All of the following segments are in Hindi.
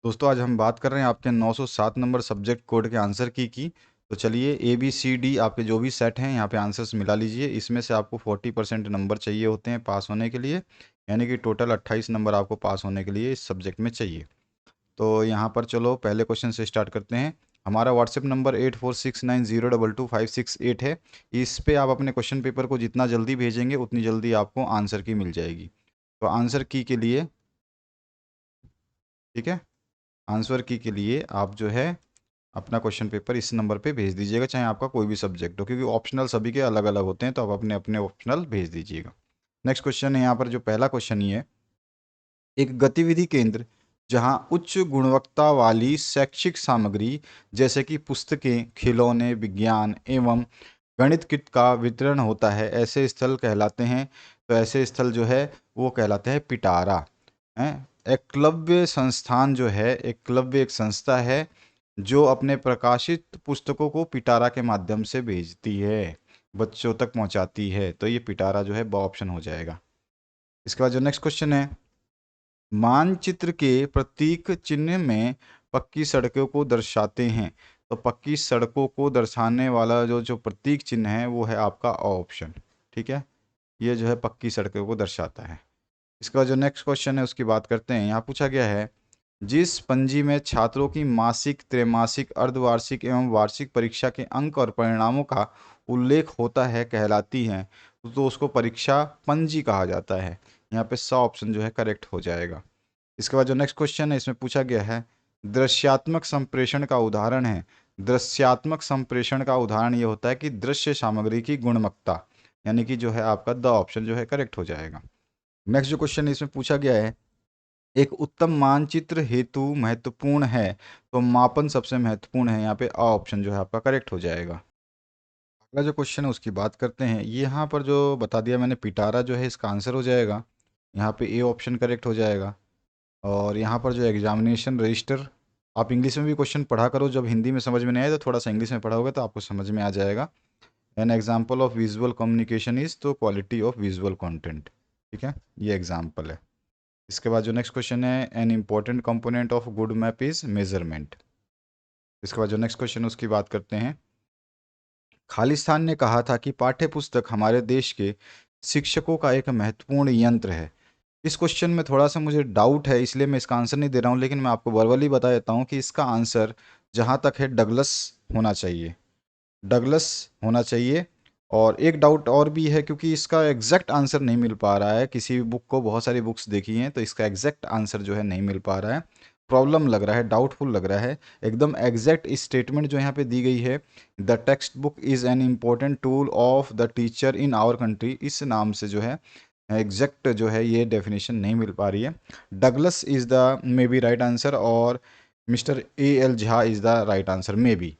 दोस्तों आज हम बात कर रहे हैं आपके 907 नंबर सब्जेक्ट कोड के आंसर की। तो चलिए ABCD आपके जो भी सेट हैं यहाँ पे आंसर्स मिला लीजिए। इसमें से आपको 40% नंबर चाहिए होते हैं पास होने के लिए, यानी कि टोटल 28 नंबर आपको पास होने के लिए इस सब्जेक्ट में चाहिए। तो यहाँ पर चलो पहले क्वेश्चन से स्टार्ट करते हैं। हमारा व्हाट्सएप नंबर 8469022568 है। इस पे आप अपने क्वेश्चन पेपर को जितना जल्दी भेजेंगे उतनी जल्दी आपको आंसर की मिल जाएगी। तो आंसर की के लिए, ठीक है, आंसर की के लिए आप जो है अपना क्वेश्चन पेपर इस नंबर पे भेज दीजिएगा, चाहे आपका कोई भी सब्जेक्ट हो, क्योंकि ऑप्शनल सभी के अलग अलग होते हैं, तो आप अपने अपने ऑप्शनल भेज दीजिएगा। नेक्स्ट क्वेश्चन है यहाँ पर, जो पहला क्वेश्चन ही है, एक गतिविधि केंद्र जहाँ उच्च गुणवत्ता वाली शैक्षिक सामग्री जैसे कि पुस्तकें, खिलौने, विज्ञान एवं गणित किट का वितरण होता है, ऐसे स्थल कहलाते हैं। तो ऐसे स्थल जो है वो कहलाते हैं पिटारा हैं। एकलव्य संस्थान जो है, एकलव्य एक संस्था है जो अपने प्रकाशित पुस्तकों को पिटारा के माध्यम से भेजती है, बच्चों तक पहुंचाती है। तो ये पिटारा जो है ब ऑप्शन हो जाएगा। इसके बाद जो नेक्स्ट क्वेश्चन है, मानचित्र के प्रतीक चिन्ह में पक्की सड़कों को दर्शाते हैं। तो पक्की सड़कों को दर्शाने वाला जो जो प्रतीक चिन्ह है वो है आपका ऑप्शन, ठीक है। ये जो है पक्की सड़कों को दर्शाता है। इसके बाद जो नेक्स्ट क्वेश्चन है उसकी बात करते हैं। यहाँ पूछा गया है, जिस पंजी में छात्रों की मासिक, त्रैमासिक, अर्धवार्षिक एवं वार्षिक परीक्षा के अंक और परिणामों का उल्लेख होता है कहलाती हैं, तो उसको परीक्षा पंजी कहा जाता है। यहाँ पे 100 ऑप्शन जो है करेक्ट हो जाएगा। इसके बाद जो नेक्स्ट क्वेश्चन है इसमें पूछा गया है, दृश्यात्मक संप्रेषण का उदाहरण है। दृश्यात्मक संप्रेषण का उदाहरण ये होता है कि दृश्य सामग्री की गुणवत्ता, यानी कि जो है आपका द ऑप्शन जो है करेक्ट हो जाएगा। नेक्स्ट जो क्वेश्चन है इसमें पूछा गया है, एक उत्तम मानचित्र हेतु महत्वपूर्ण है, तो मापन सबसे महत्वपूर्ण है। यहाँ पे अ ऑप्शन जो है आपका करेक्ट हो जाएगा। अगला जो क्वेश्चन है उसकी बात करते हैं। यहाँ पर जो बता दिया मैंने पिटारा जो है इसका आंसर हो जाएगा। यहाँ पे ए ऑप्शन करेक्ट हो जाएगा। और यहाँ पर जो एग्जामिनेशन रजिस्टर, आप इंग्लिश में भी क्वेश्चन पढ़ा करो, जब हिंदी में समझ में नहीं आए तो थोड़ा सा इंग्लिश में पढ़ा होगा तो आपको समझ में आ जाएगा। An example of visual communication is, तो क्वालिटी ऑफ विजुअल कंटेंट, ठीक है, ये एग्जाम्पल है। इसके बाद जो नेक्स्ट क्वेश्चन है, an important component of good map is measurement. इसके बाद जो नेक्स्ट क्वेश्चन है उसकी बात करते हैं। खालिस्तान ने कहा था कि पाठ्य पुस्तक हमारे देश के शिक्षकों का एक महत्वपूर्ण यंत्र है। इस क्वेश्चन में थोड़ा सा मुझे डाउट है, इसलिए मैं इसका आंसर नहीं दे रहा हूँ, लेकिन मैं आपको वर्बली बता देता हूँ कि इसका आंसर जहाँ तक है डगलस होना चाहिए। डगलस होना चाहिए। और एक डाउट और भी है, क्योंकि इसका एग्जैक्ट आंसर नहीं मिल पा रहा है। किसी भी बुक को, बहुत सारी बुक्स देखी हैं, तो इसका एग्जैक्ट आंसर जो है नहीं मिल पा रहा है। प्रॉब्लम लग रहा है, डाउटफुल लग रहा है। एकदम एग्जैक्ट स्टेटमेंट जो यहाँ पे दी गई है, the text book is an important tool of the teacher in our country, इस नाम से जो है एग्जैक्ट जो है ये डेफिनेशन नहीं मिल पा रही है। Douglas is the maybe right answer, और mister A L Jha is the right answer maybe,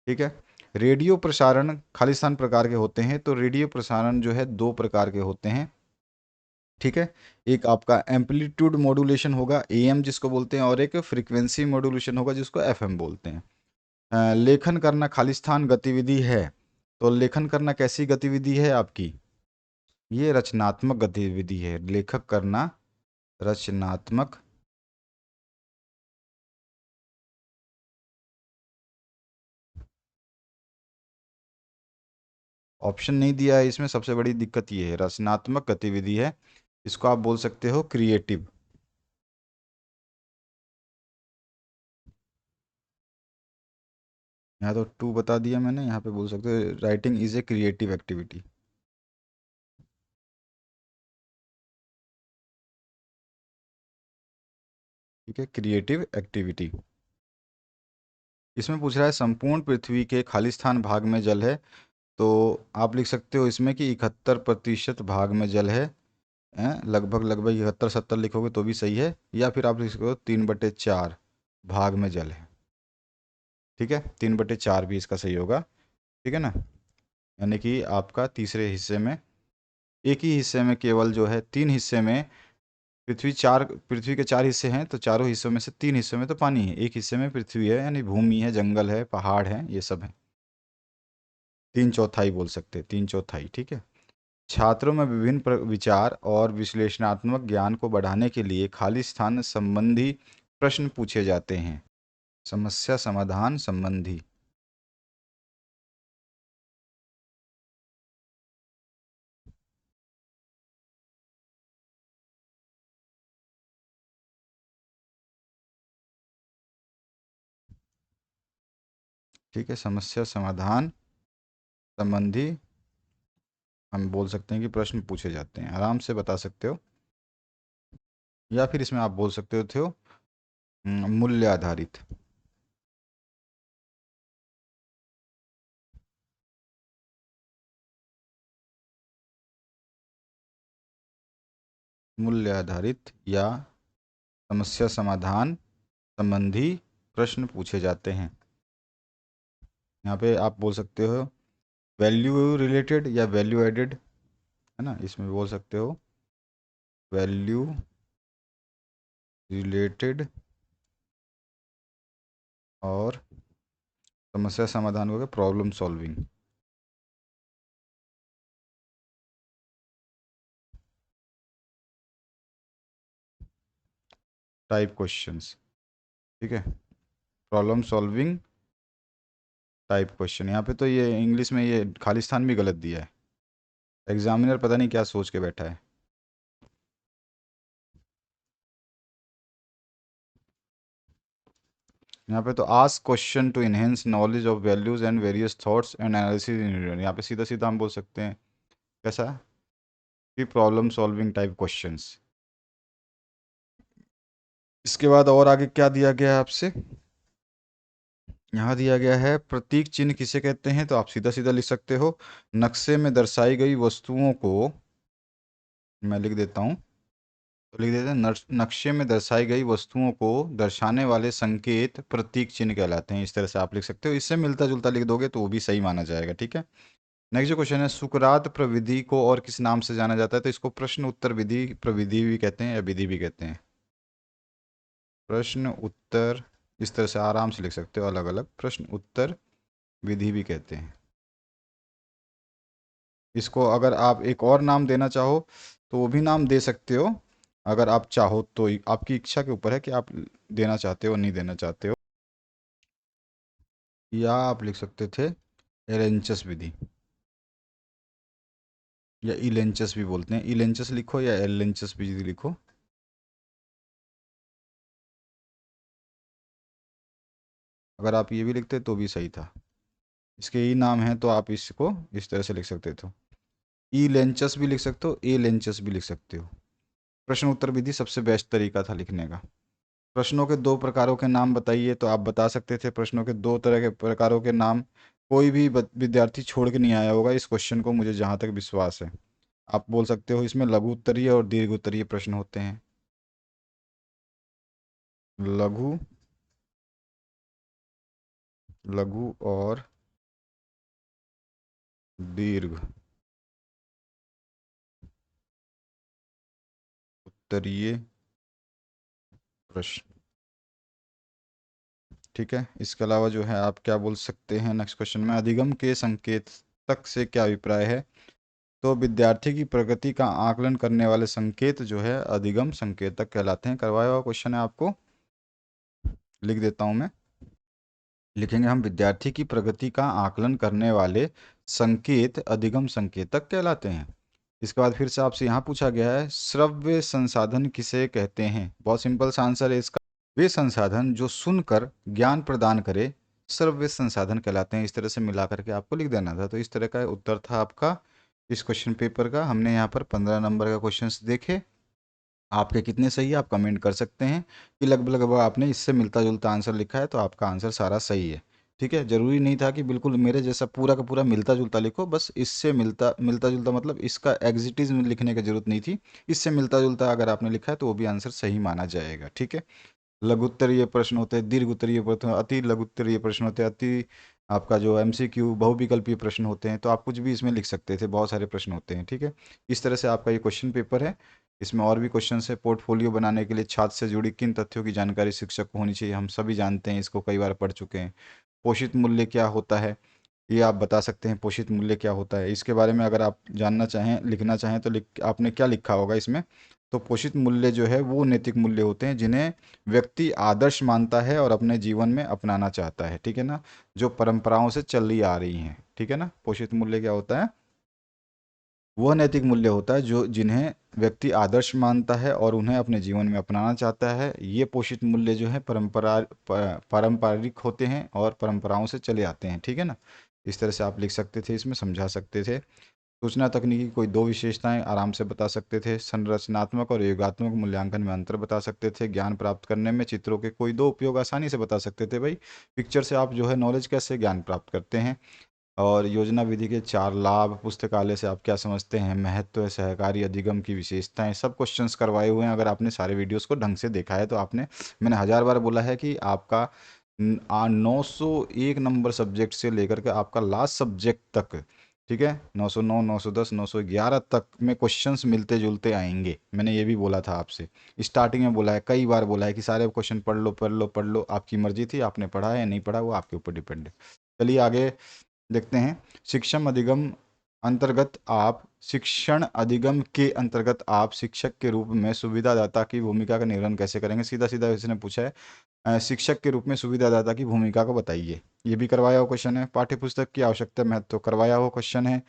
ठीक है। रेडियो प्रसारण खालिस्तान प्रकार के होते हैं, तो रेडियो प्रसारण जो है दो प्रकार के होते हैं, ठीक है। एक आपका एम्पलीट्यूड मॉड्यूलेशन होगा, AM जिसको बोलते हैं, और एक फ्रीक्वेंसी मॉड्यूलेशन होगा जिसको FM बोलते हैं। लेखन करना खालिस्तान गतिविधि है, तो लेखन करना कैसी गतिविधि है आपकी? ये रचनात्मक गतिविधि है, लेखक करना रचनात्मक। ऑप्शन नहीं दिया है इसमें, सबसे बड़ी दिक्कत ये है, रचनात्मक गतिविधि है। इसको आप बोल सकते हो क्रिएटिव। यहाँ तो 2 बता दिया मैंने, यहाँ पे बोल सकते हो writing is a creative activity. ठीक है, क्रिएटिव एक्टिविटी। इसमें पूछ रहा है संपूर्ण पृथ्वी के खालिस्तान भाग में जल है, तो आप लिख सकते हो इसमें कि 71% भाग में जल है। लगभग लगभग 71-70 लिखोगे तो भी सही है, या फिर आप लिख सकते हो 3/4 भाग में जल है। ठीक है, 3/4 भी इसका सही होगा, ठीक है ना। यानी कि आपका तीसरे हिस्से में, एक ही हिस्से में केवल जो है 3 हिस्से में, पृथ्वी के 4 हिस्से हैं, तो चारों हिस्सों में से 3 हिस्सों में तो पानी है, एक हिस्से में पृथ्वी है, यानी भूमि है, जंगल है, पहाड़ है, ये सब है। 3/4 बोल सकते हैं, 3/4, ठीक है। छात्रों में विभिन्न विचार और विश्लेषणात्मक ज्ञान को बढ़ाने के लिए खालिस्तान संबंधी प्रश्न पूछे जाते हैं। समस्या समाधान संबंधी। ठीक है, समस्या समाधान संबंधी हम बोल सकते हैं कि प्रश्न पूछे जाते हैं, आराम से बता सकते हो। या फिर इसमें आप बोल सकते हो मूल्य आधारित। मूल्य आधारित या समस्या समाधान संबंधी प्रश्न पूछे जाते हैं। यहाँ पे आप बोल सकते हो वैल्यू रिलेटेड या वैल्यू एडेड, है ना, इसमें बोल सकते हो वैल्यू रिलेटेड और समस्या समाधान हो गया प्रॉब्लम सॉल्विंग टाइप क्वेश्चंस। ठीक है, प्रॉब्लम सॉल्विंग टाइप क्वेश्चन। यहाँ पे तो ये इंग्लिश में ये खालिस्तान भी गलत दिया है, एग्जामिनर पता नहीं क्या सोच के बैठा है। यहाँ पे तो ask question to enhance knowledge of values and various thoughts and analysis in. यहाँ पे सीधा सीधा हम बोल सकते हैं कैसा कि प्रॉब्लम सॉल्विंग टाइप क्वेश्चंस। इसके बाद और आगे क्या दिया गया है आपसे, यहाँ दिया गया है प्रतीक चिन्ह किसे कहते हैं, तो आप सीधा सीधा लिख सकते हो नक्शे में दर्शाई गई वस्तुओं को, मैं लिख देता हूँ, तो लिख देते हैं नक्शे में दर्शाई गई वस्तुओं को दर्शाने वाले संकेत प्रतीक चिन्ह कहलाते हैं। इस तरह से आप लिख सकते हो, इससे मिलता जुलता लिख दोगे तो वो भी सही माना जाएगा। ठीक है, नेक्स्ट जो क्वेश्चन है, सुकरात प्रविधि को और किस नाम से जाना जाता है, तो इसको प्रश्न उत्तर विधि प्रविधि भी कहते हैं या विधि भी कहते हैं। प्रश्न उत्तर, इस तरह से आराम से लिख सकते हो अलग अलग, प्रश्न उत्तर विधि भी कहते हैं। इसको अगर आप एक और नाम देना चाहो तो वो भी नाम दे सकते हो, अगर आप चाहो तो आपकी इच्छा के ऊपर है कि आप देना चाहते हो नहीं देना चाहते हो। या आप लिख सकते थे एलेंचस विधि, या इलेंचस भी बोलते हैं, इलेंचस लिखो या एलेंचस विधि लिखो। अगर आप ये भी लिखते तो भी सही था, इसके ही नाम है तो आप इसको इस तरह से लिख सकते थे। ई लेंचस भी लिख सकते हो, ए लेंचस भी लिख सकते हो। प्रश्न उत्तर विधि सबसे बेस्ट तरीका था लिखने का। प्रश्नों के दो प्रकारों के नाम बताइए, तो आप बता सकते थे प्रश्नों के दो तरह के प्रकारों के नाम। कोई भी विद्यार्थी छोड़ के नहीं आया होगा इस क्वेश्चन को, मुझे जहाँ तक विश्वास है। आप बोल सकते हो इसमें लघु उत्तरीय और दीर्घ उत्तरीय प्रश्न होते हैं। लघु, लघु और दीर्घ उत्तरीय प्रश्न। ठीक है, इसके अलावा जो है आप क्या बोल सकते हैं नेक्स्ट क्वेश्चन में, अधिगम के संकेतक से क्या अभिप्राय है, तो विद्यार्थी की प्रगति का आकलन करने वाले संकेत जो है अधिगम संकेतक कहलाते हैं। करवाया हुआ क्वेश्चन है आपको, लिख देता हूं मैं, लिखेंगे हम विद्यार्थी की प्रगति का आकलन करने वाले संकेत अधिगम संकेतक कहलाते हैं। इसके बाद फिर से आपसे यहाँ पूछा गया है श्रव्य संसाधन किसे कहते हैं, बहुत सिंपल सा आंसर है इसका, वे संसाधन जो सुनकर ज्ञान प्रदान करे श्रव्य संसाधन कहलाते हैं। इस तरह से मिला करके आपको लिख देना था। तो इस तरह का उत्तर था आपका इस क्वेश्चन पेपर का। हमने यहाँ पर 15 नंबर का क्वेश्चंस देखे, आपके कितने सही है आप कमेंट कर सकते हैं कि लगभग लगभग आपने इससे मिलता जुलता आंसर लिखा है तो आपका आंसर सारा सही है। ठीक है, ज़रूरी नहीं था कि बिल्कुल मेरे जैसा पूरा का पूरा मिलता जुलता लिखो, बस इससे मिलता मिलता जुलता मतलब इसका एग्जिटिव में लिखने की ज़रूरत नहीं थी। इससे मिलता जुलता अगर आपने लिखा है तो वो भी आंसर सही माना जाएगा। ठीक है, लघु उत्तरीय प्रश्न होते हैं, दीर्घ उत्तरीय प्रश्न, अति लघु उत्तरीय प्रश्न होते हैं, अति आपका जो एमसीक्यू बहुविकल्पीय प्रश्न होते हैं, तो आप कुछ भी इसमें लिख सकते थे, बहुत सारे प्रश्न होते हैं। ठीक है, इस तरह से आपका ये क्वेश्चन पेपर है। इसमें और भी क्वेश्चन है। पोर्टफोलियो बनाने के लिए छात्र से जुड़ी किन तथ्यों की जानकारी शिक्षक को होनी चाहिए, हम सभी जानते हैं, इसको कई बार पढ़ चुके हैं। पोषित मूल्य क्या होता है, ये आप बता सकते हैं पोषित मूल्य क्या होता है। इसके बारे में अगर आप जानना चाहें लिखना चाहें तो आपने क्या लिखा होगा इसमें, तो पोषित मूल्य जो है वो नैतिक मूल्य होते हैं जिन्हें व्यक्ति आदर्श मानता है और अपने जीवन में अपनाना चाहता है, ठीक है ना, जो परंपराओं से चली आ रही हैं, ठीक है ना। पोषित मूल्य क्या होता है? वह नैतिक मूल्य होता है जो जिन्हें व्यक्ति आदर्श मानता है और उन्हें अपने जीवन में अपनाना चाहता है। ये पोषित मूल्य जो है पारंपरिक होते हैं और परंपराओं से चले आते हैं, ठीक है ना। इस तरह से आप लिख सकते थे, इसमें समझा सकते थे। सूचना तकनीकी की कोई दो विशेषताएं आराम से बता सकते थे। संरचनात्मक और योगात्मक मूल्यांकन में अंतर बता सकते थे। ज्ञान प्राप्त करने में चित्रों के कोई दो उपयोग आसानी से बता सकते थे। भाई पिक्चर से आप जो है नॉलेज कैसे ज्ञान प्राप्त करते हैं। और योजना विधि के चार लाभ, पुस्तकालय से आप क्या समझते हैं, महत्व, सहकारी अधिगम की विशेषताएं, सब क्वेश्चंस करवाए हुए हैं। अगर आपने सारे वीडियोस को ढंग से देखा है तो आपने, मैंने 1000 बार बोला है कि आपका 901 नंबर सब्जेक्ट से लेकर के आपका लास्ट सब्जेक्ट तक, ठीक है, 909, 910, 911 तक में क्वेश्चंस मिलते जुलते आएंगे। मैंने ये भी बोला था आपसे, स्टार्टिंग में बोला है, कई बार बोला है कि सारे क्वेश्चन पढ़ लो पढ़ लो पढ़ लो। आपकी मर्जी थी, आपने पढ़ा है या नहीं पढ़ा वो आपके ऊपर डिपेंड है। चलिए आगे देखते हैं। शिक्षण अधिगम अंतर्गत आप शिक्षण अधिगम के अंतर्गत आप शिक्षक के रूप में सुविधादाता की भूमिका का निर्वहन कैसे करेंगे? सीधा सीधा इसने पूछा है, शिक्षक के रूप में सुविधादाता की भूमिका को बताइए। ये भी करवाया हुआ क्वेश्चन है। पाठ्यपुस्तक की आवश्यकता महत्व करवाया हुआ क्वेश्चन है।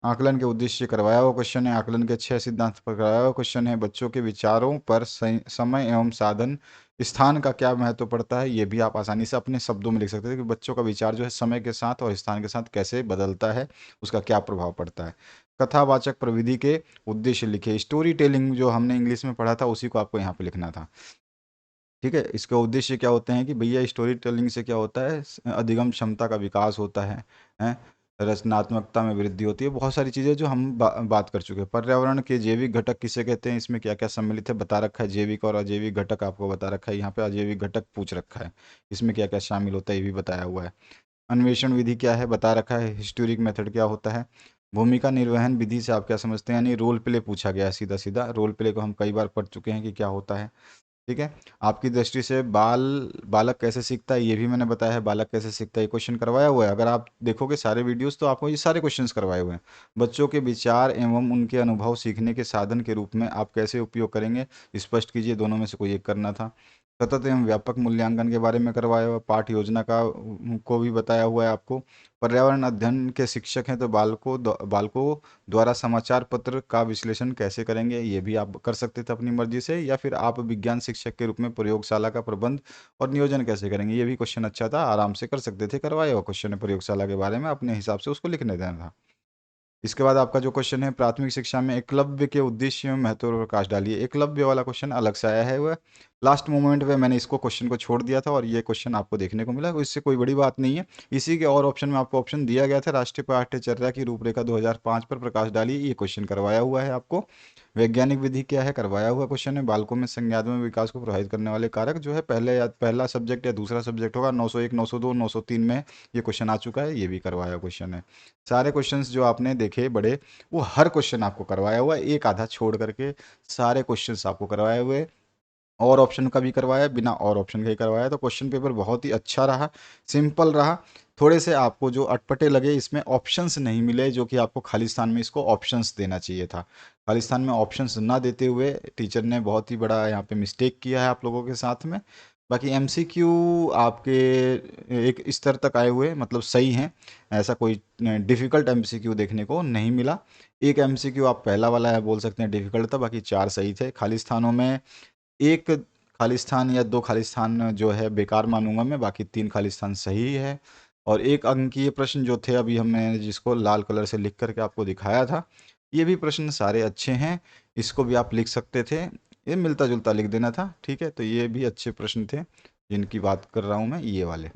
आकलन के उद्देश्य करवाया हुआ क्वेश्चन है। आकलन के 6 सिद्धांत पर करवाया हुआ क्वेश्चन है। बच्चों के विचारों पर समय एवं साधन स्थान का क्या महत्व पड़ता है, ये भी आप आसानी से अपने शब्दों में लिख सकते थे कि बच्चों का विचार जो है समय के साथ और स्थान के साथ कैसे बदलता है, उसका क्या प्रभाव पड़ता है। कथावाचक प्रविधि के उद्देश्य लिखे। स्टोरी टेलिंग जो हमने इंग्लिश में पढ़ा था उसी को आपको यहाँ पे लिखना था, ठीक है। इसका उद्देश्य क्या होते हैं कि भैया स्टोरी टेलिंग से क्या होता है, अधिगम क्षमता का विकास होता है, हैं, रचनात्मकता में वृद्धि होती है, बहुत सारी चीज़ें जो हम बात कर चुके हैं। पर्यावरण के जैविक घटक किसे कहते हैं, इसमें क्या क्या सम्मिलित है बता रखा है। जैविक और अजैविक घटक आपको बता रखा है। यहाँ पे अजैविक घटक पूछ रखा है, इसमें क्या क्या शामिल होता है ये भी बताया हुआ है। अन्वेषण विधि क्या है बता रखा है। हिस्टोरिक मेथड क्या होता है। भूमिका निर्वहन विधि से आप क्या समझते हैं, यानी रोल प्ले पूछा गया है सीधा सीधा। रोल प्ले को हम कई बार पढ़ चुके हैं कि क्या होता है, ठीक है। आपकी दृष्टि से बालक कैसे सीखता है, ये भी मैंने बताया है। बालक कैसे सीखता है ये क्वेश्चन करवाया हुआ है। अगर आप देखोगे सारे वीडियोस तो आपको ये सारे क्वेश्चंस करवाए हुए हैं। बच्चों के विचार एवं उनके अनुभव सीखने के साधन के रूप में आप कैसे उपयोग करेंगे, स्पष्ट कीजिए। दोनों में से कोई एक करना था। सतत एवं व्यापक मूल्यांकन के बारे में करवाया हुआ। पाठ योजना का को भी बताया हुआ है आपको। पर्यावरण अध्ययन के शिक्षक हैं तो बालकों द्वारा समाचार पत्र का विश्लेषण कैसे करेंगे, ये भी आप कर सकते थे अपनी मर्जी से। या फिर आप विज्ञान शिक्षक के रूप में प्रयोगशाला का प्रबंध और नियोजन कैसे करेंगे, ये भी क्वेश्चन अच्छा था, आराम से कर सकते थे। करवाया हुआ क्वेश्चन है प्रयोगशाला के बारे में, अपने हिसाब से उसको लिखने देना था। इसके बाद आपका जो क्वेश्चन है, प्राथमिक शिक्षा में एकलव्य के उद्देश्य में महत्व और प्रकाश डालिए। एकलव्य वाला क्वेश्चन अलग से आया है, वह लास्ट मोमेंट पे मैंने इसको क्वेश्चन को छोड़ दिया था और ये क्वेश्चन आपको देखने को मिला। इससे कोई बड़ी बात नहीं है। इसी के और ऑप्शन में आपको ऑप्शन दिया गया था, राष्ट्रीय पाठ्यचर्या की रूपरेखा 2005 पर प्रकाश डालिए, ये क्वेश्चन करवाया हुआ है आपको। वैज्ञानिक विधि क्या है, करवाया हुआ क्वेश्चन है। बालकों में संज्ञानात्मक विकास को प्रभावित करने वाले कारक जो है, पहले या पहला सब्जेक्ट या दूसरा सब्जेक्ट होगा, 901, 902, 903 में ये क्वेश्चन आ चुका है, ये भी करवाया क्वेश्चन है। सारे क्वेश्चंस जो आपने देखे बड़े, वो हर क्वेश्चन आपको करवाया हुआ है, एक आधा छोड़ करके सारे क्वेश्चंस आपको करवाए हुए। और ऑप्शन का भी करवाया, बिना और ऑप्शन का ही करवाया। तो क्वेश्चन पेपर बहुत ही अच्छा रहा, सिंपल रहा। थोड़े से आपको जो अटपटे लगे, इसमें ऑप्शंस नहीं मिले, जो कि आपको खालिस्तान में इसको ऑप्शंस देना चाहिए था। खालिस्तान में ऑप्शंस ना देते हुए टीचर ने बहुत ही बड़ा यहाँ पे मिस्टेक किया है आप लोगों के साथ में। बाकी एमसीक्यू आपके एक स्तर तक आए हुए, मतलब सही हैं। ऐसा कोई डिफ़िकल्ट एमसीक्यू देखने को नहीं मिला। एक एमसीक्यू आप पहला वाला है बोल सकते हैं डिफ़िकल्ट था, बाकी 4 सही थे। खालिस्तानों में एक खालिस्तान या 2 खालिस्तान जो है बेकार मानूंगा मैं, बाकी 3 खालिस्तान सही है। और एक अंकीय प्रश्न जो थे अभी हमने जिसको लाल कलर से लिख करके आपको दिखाया था, ये भी प्रश्न सारे अच्छे हैं। इसको भी आप लिख सकते थे, ये मिलता जुलता लिख देना था, ठीक है। तो ये भी अच्छे प्रश्न थे जिनकी बात कर रहा हूँ मैं, ये वाले।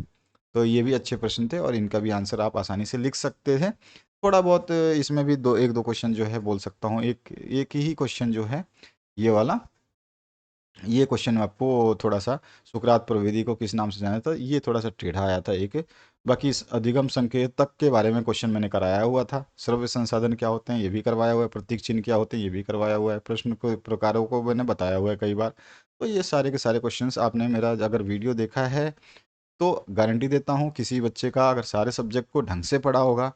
तो ये भी अच्छे प्रश्न थे और इनका भी आंसर आप आसानी से लिख सकते थे। थोड़ा बहुत इसमें भी एक दो क्वेश्चन जो है बोल सकता हूँ। एक एक ही क्वेश्चन जो है ये वाला, ये क्वेश्चन में आपको थोड़ा सा, सुकरात प्रविधि को किस नाम से जाना था, ये थोड़ा सा टेढ़ा आया था एक। बाकी इस अधिगम संकेतक के बारे में क्वेश्चन मैंने कराया हुआ था। श्रव्य संसाधन क्या होते हैं ये भी करवाया हुआ है। प्रतीक चिन्ह क्या होते हैं ये भी करवाया हुआ है। प्रश्न को प्रकारों को मैंने बताया हुआ है कई बार। तो ये सारे के सारे क्वेश्चंस आपने मेरा अगर वीडियो देखा है तो गारंटी देता हूँ किसी बच्चे का अगर सारे सब्जेक्ट को ढंग से पढ़ा होगा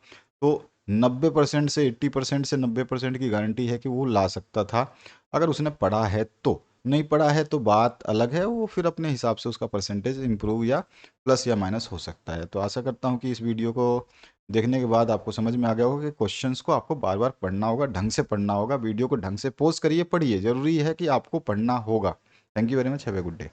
तो 90% से 80% से 90% की गारंटी है कि वो ला सकता था, अगर उसने पढ़ा है तो। नहीं पढ़ा है तो बात अलग है, वो फिर अपने हिसाब से उसका परसेंटेज इंप्रूव या प्लस या माइनस हो सकता है। तो आशा करता हूँ कि इस वीडियो को देखने के बाद आपको समझ में आ गया होगा कि क्वेश्चंस को आपको बार बार पढ़ना होगा, ढंग से पढ़ना होगा, वीडियो को ढंग से पॉज करिए, पढ़िए, ज़रूरी है कि आपको पढ़ना होगा। Thank you very much, have a good day.